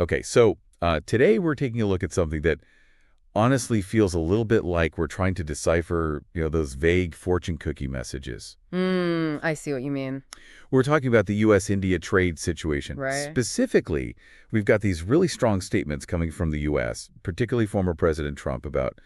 Okay, so today we're taking a look at something that honestly feels a little bit like we're trying to decipher, those vague fortune cookie messages. I see what you mean. We're talking about the U.S.-India trade situation. Right. Specifically, we've got these really strong statements coming from the U.S., particularly former President Trump about,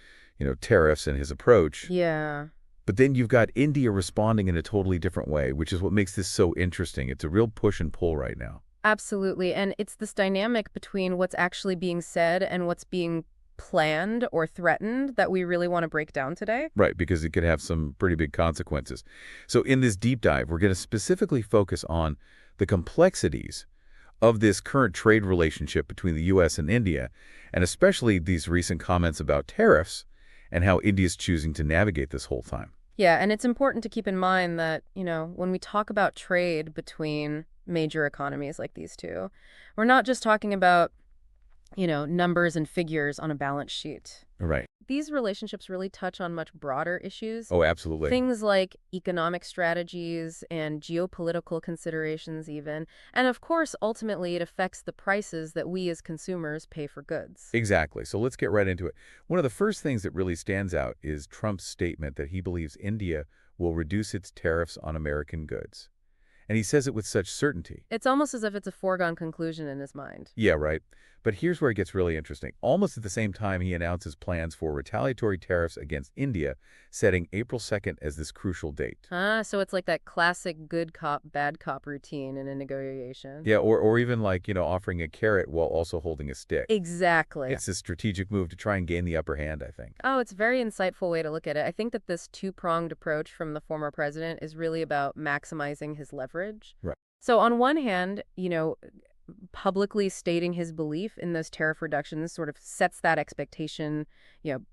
tariffs and his approach. Yeah, But then you've got India responding in a totally different way, which is what makes this so interesting. It's a real push and pull right now. absolutely. And it's this dynamic between what's actually being said and what's being planned or threatened that we really want to break down today. Right, because it could have some pretty big consequences. So in this deep dive, we're going to specifically focus on the complexities of this current trade relationship between the U.S. and India, and especially these recent comments about tariffs and how India's choosing to navigate this whole time. Yeah, and it's important to keep in mind that, when we talk about trade between major economies like these two, we're not just talking about, numbers and figures on a balance sheet. Right. These relationships really touch on much broader issues. Oh, absolutely. Things like economic strategies and geopolitical considerations even. And of course, ultimately, it affects the prices that we as consumers pay for goods. Exactly. So let's get right into it. One of the first things that really stands out is Trump's statement that he believes India will reduce its tariffs on American goods. And he says it with such certainty. It's almost as if it's a foregone conclusion in his mind. Yeah, right. But here's where it gets really interesting. Almost at the same time, he announces plans for retaliatory tariffs against India, setting April 2nd as this crucial date. So it's like that classic good cop, bad cop routine in a negotiation. Yeah, or even like, offering a carrot while also holding a stick. Exactly. It's a strategic move to try and gain the upper hand, I think. Oh, it's a very insightful way to look at it. I think that this two-pronged approach from the former president is really about maximizing his leverage. Right. So on one hand, publicly stating his belief in those tariff reductions sort of sets that expectation,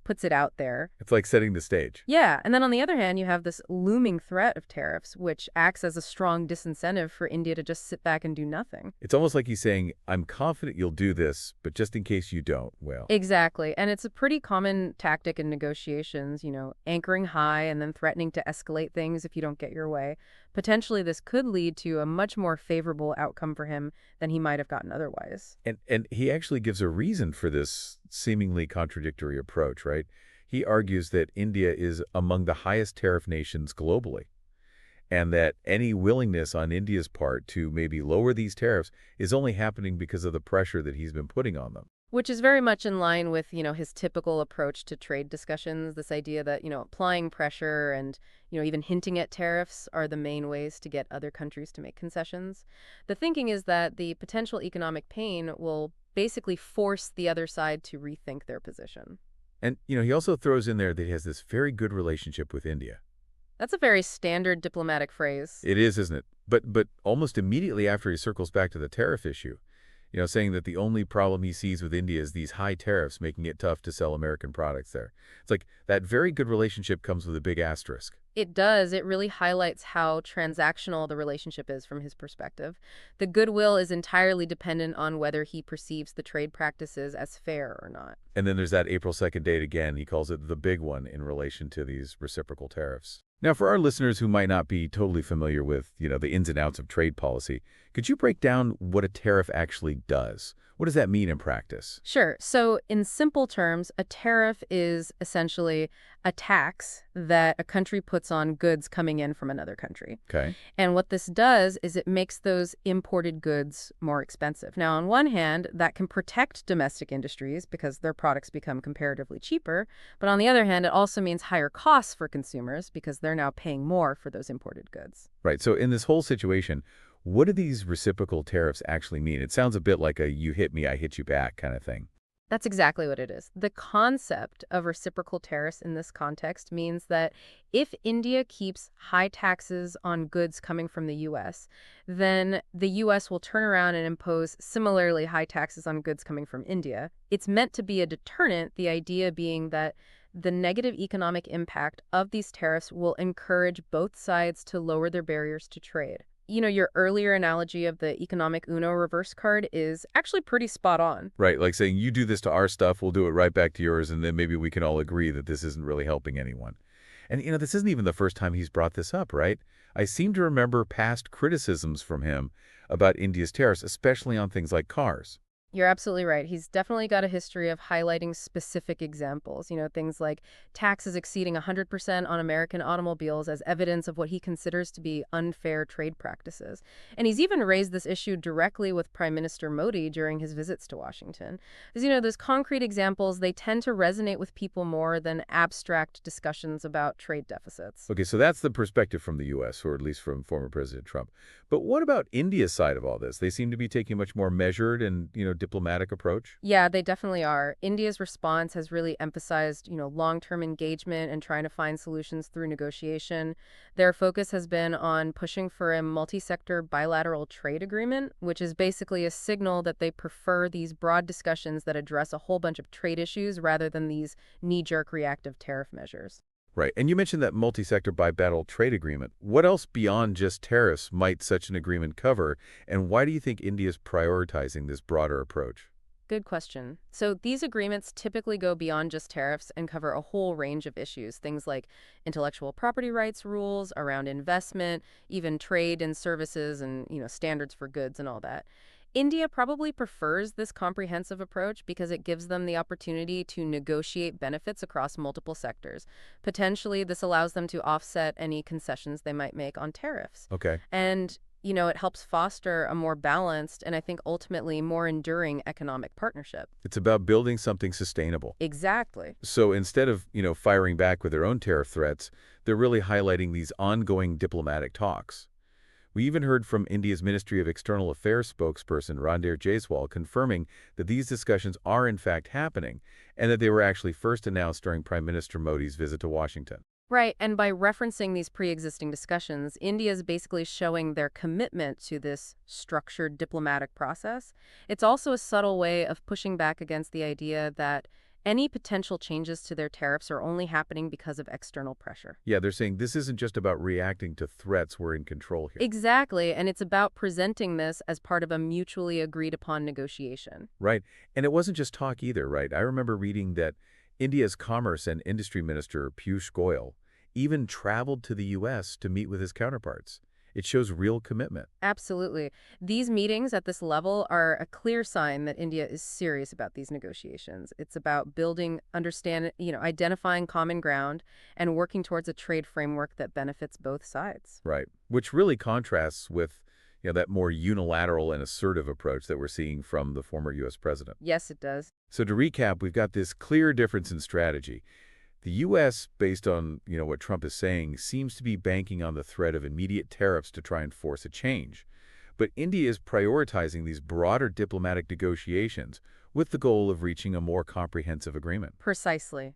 puts it out there. It's like setting the stage. Yeah, and then on the other hand, you have this looming threat of tariffs, which acts as a strong disincentive for India to just sit back and do nothing. It's almost like he's saying, I'm confident you'll do this, but just in case you don't, well. Exactly. And it's a pretty common tactic in negotiations, anchoring high and then threatening to escalate things if you don't get your way. Potentially, this could lead to a much more favorable outcome for him than he might have gotten otherwise. And he actually gives a reason for this seemingly contradictory approach, right? He argues that India is among the highest tariff nations globally, and that any willingness on India's part to maybe lower these tariffs is only happening because of the pressure that he's been putting on them. Which is very much in line with, his typical approach to trade discussions, this idea that, applying pressure and, even hinting at tariffs are the main ways to get other countries to make concessions. The thinking is that the potential economic pain will basically force the other side to rethink their position. And, he also throws in there that he has this very good relationship with India. That's a very standard diplomatic phrase. It is, isn't it? But almost immediately after he circles back to the tariff issue, saying that the only problem he sees with India is these high tariffs making it tough to sell American products there. It's like that very good relationship comes with a big asterisk. It does. It really highlights how transactional the relationship is from his perspective. The goodwill is entirely dependent on whether he perceives the trade practices as fair or not. And then there's that April 2nd date again. He calls it the big one in relation to these reciprocal tariffs. Now, for our listeners who might not be totally familiar with, the ins and outs of trade policy, could you break down what a tariff actually does? What does that mean in practice? Sure. So, in simple terms, a tariff is essentially a tax that a country puts on goods coming in from another country. Okay. And what this does is it makes those imported goods more expensive. Now, on one hand, that can protect domestic industries because their products become comparatively cheaper. But on the other hand, it also means higher costs for consumers because they're now paying more for those imported goods. Right. So in this whole situation, what do these reciprocal tariffs actually mean? It sounds a bit like a you hit me, I hit you back kind of thing. That's exactly what it is. The concept of reciprocal tariffs in this context means that if India keeps high taxes on goods coming from the U.S., then the U.S. will turn around and impose similarly high taxes on goods coming from India. It's meant to be a deterrent, the idea being that the negative economic impact of these tariffs will encourage both sides to lower their barriers to trade. Your earlier analogy of the economic Uno reverse card is actually pretty spot on. Right. Like saying you do this to our stuff, we'll do it right back to yours. And then maybe we can all agree that this isn't really helping anyone. And, this isn't even the first time he's brought this up, right? I seem to remember past criticisms from him about India's tariffs, especially on things like cars. You're absolutely right. He's definitely got a history of highlighting specific examples, things like taxes exceeding 100% on American automobiles as evidence of what he considers to be unfair trade practices. And he's even raised this issue directly with Prime Minister Modi during his visits to Washington. As those concrete examples, they tend to resonate with people more than abstract discussions about trade deficits. Okay, so that's the perspective from the U.S., or at least from former President Trump. But what about India's side of all this? They seem to be taking a much more measured and, diplomatic approach. Yeah, they definitely are. India's response has really emphasized, long-term engagement and trying to find solutions through negotiation. Their focus has been on pushing for a multi-sector bilateral trade agreement, which is basically a signal that they prefer these broad discussions that address a whole bunch of trade issues rather than these knee-jerk reactive tariff measures. Right, and you mentioned that multi-sector bilateral trade agreement. What else beyond just tariffs might such an agreement cover, and why do you think India is prioritizing this broader approach? Good question. So these agreements typically go beyond just tariffs and cover a whole range of issues, things like intellectual property rights rules around investment, even trade and services and, standards for goods and all that. India probably prefers this comprehensive approach because it gives them the opportunity to negotiate benefits across multiple sectors. Potentially, this allows them to offset any concessions they might make on tariffs. Okay. And, it helps foster a more balanced and I think ultimately more enduring economic partnership. It's about building something sustainable. Exactly. So instead of, firing back with their own tariff threats, they're really highlighting these ongoing diplomatic talks. We even heard from India's Ministry of External Affairs spokesperson Randhir Jaiswal confirming that these discussions are in fact happening and that they were actually first announced during Prime Minister Modi's visit to Washington. Right, and by referencing these pre-existing discussions, India is basically showing their commitment to this structured diplomatic process. It's also a subtle way of pushing back against the idea that any potential changes to their tariffs are only happening because of external pressure. Yeah, they're saying this isn't just about reacting to threats, we're in control here. Exactly, and it's about presenting this as part of a mutually agreed upon negotiation. Right. And it wasn't just talk either, right? I remember reading that India's Commerce and Industry Minister, Piyush Goyal, even traveled to the U.S. to meet with his counterparts. It shows real commitment. Absolutely. These meetings at this level are a clear sign that India is serious about these negotiations. It's about building, identifying common ground and working towards a trade framework that benefits both sides. Right. Which really contrasts with, that more unilateral and assertive approach that we're seeing from the former U.S. president. Yes, it does. So to recap, we've got this clear difference in strategy. The U.S., based on, what Trump is saying, seems to be banking on the threat of immediate tariffs to try and force a change. But India is prioritizing these broader diplomatic negotiations with the goal of reaching a more comprehensive agreement. Precisely.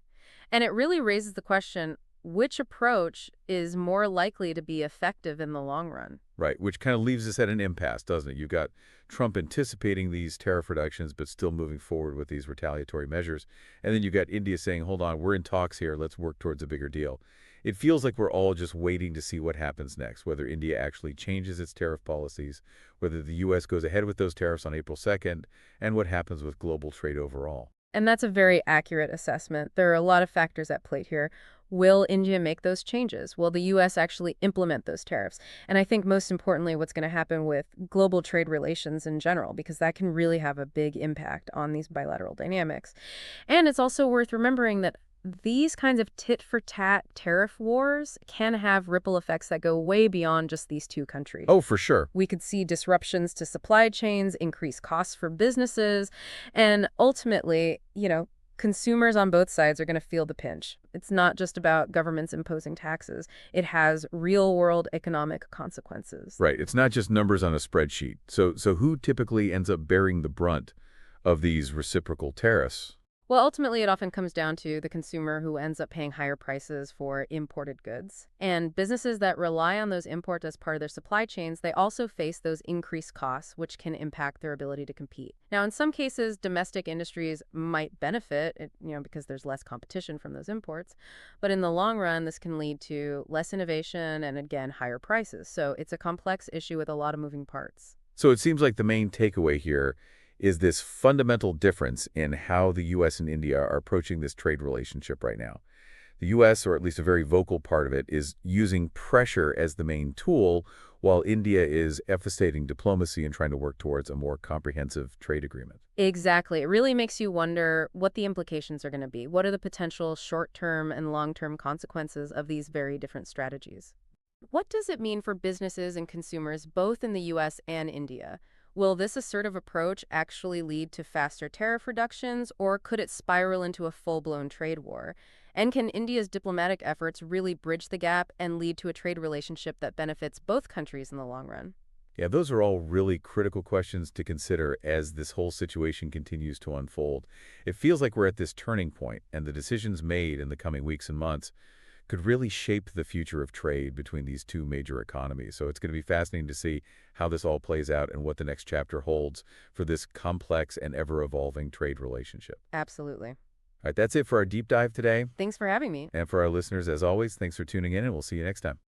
And it really raises the question, which approach is more likely to be effective in the long run? Right, which kind of leaves us at an impasse, doesn't it? You've got Trump anticipating these tariff reductions but still moving forward with these retaliatory measures. And then you've got India saying, hold on, we're in talks here, let's work towards a bigger deal. It feels like we're all just waiting to see what happens next, whether India actually changes its tariff policies, whether the U.S. goes ahead with those tariffs on April 2nd, and what happens with global trade overall. And that's a very accurate assessment. There are a lot of factors at play here. Will India make those changes? Will the U.S. actually implement those tariffs? And I think most importantly, what's going to happen with global trade relations in general, because that can really have a big impact on these bilateral dynamics. And it's also worth remembering that these kinds of tit-for-tat tariff wars can have ripple effects that go way beyond just these two countries. Oh, for sure. We could see disruptions to supply chains, increased costs for businesses, and ultimately, consumers on both sides are going to feel the pinch. It's not just about governments imposing taxes. It has real-world economic consequences. Right. It's not just numbers on a spreadsheet. So who typically ends up bearing the brunt of these reciprocal tariffs? Well, ultimately, it often comes down to the consumer who ends up paying higher prices for imported goods. And businesses that rely on those imports as part of their supply chains, they also face those increased costs, which can impact their ability to compete. Now, in some cases, domestic industries might benefit, because there's less competition from those imports. But in the long run, this can lead to less innovation and, again, higher prices. So it's a complex issue with a lot of moving parts. So it seems like the main takeaway here is this fundamental difference in how the U.S. and India are approaching this trade relationship right now. The U.S., or at least a very vocal part of it, is using pressure as the main tool, while India is effaceting diplomacy and trying to work towards a more comprehensive trade agreement. Exactly. It really makes you wonder what the implications are going to be. What are the potential short-term and long-term consequences of these very different strategies? What does it mean for businesses and consumers both in the US and India? Will this assertive approach actually lead to faster tariff reductions, or could it spiral into a full-blown trade war? And can India's diplomatic efforts really bridge the gap and lead to a trade relationship that benefits both countries in the long run? Yeah, those are all really critical questions to consider as this whole situation continues to unfold. It feels like we're at this turning point, and the decisions made in the coming weeks and months could really shape the future of trade between these two major economies. So it's going to be fascinating to see how this all plays out and what the next chapter holds for this complex and ever-evolving trade relationship. Absolutely. All right, that's it for our deep dive today. Thanks for having me. And for our listeners, as always, thanks for tuning in, and we'll see you next time.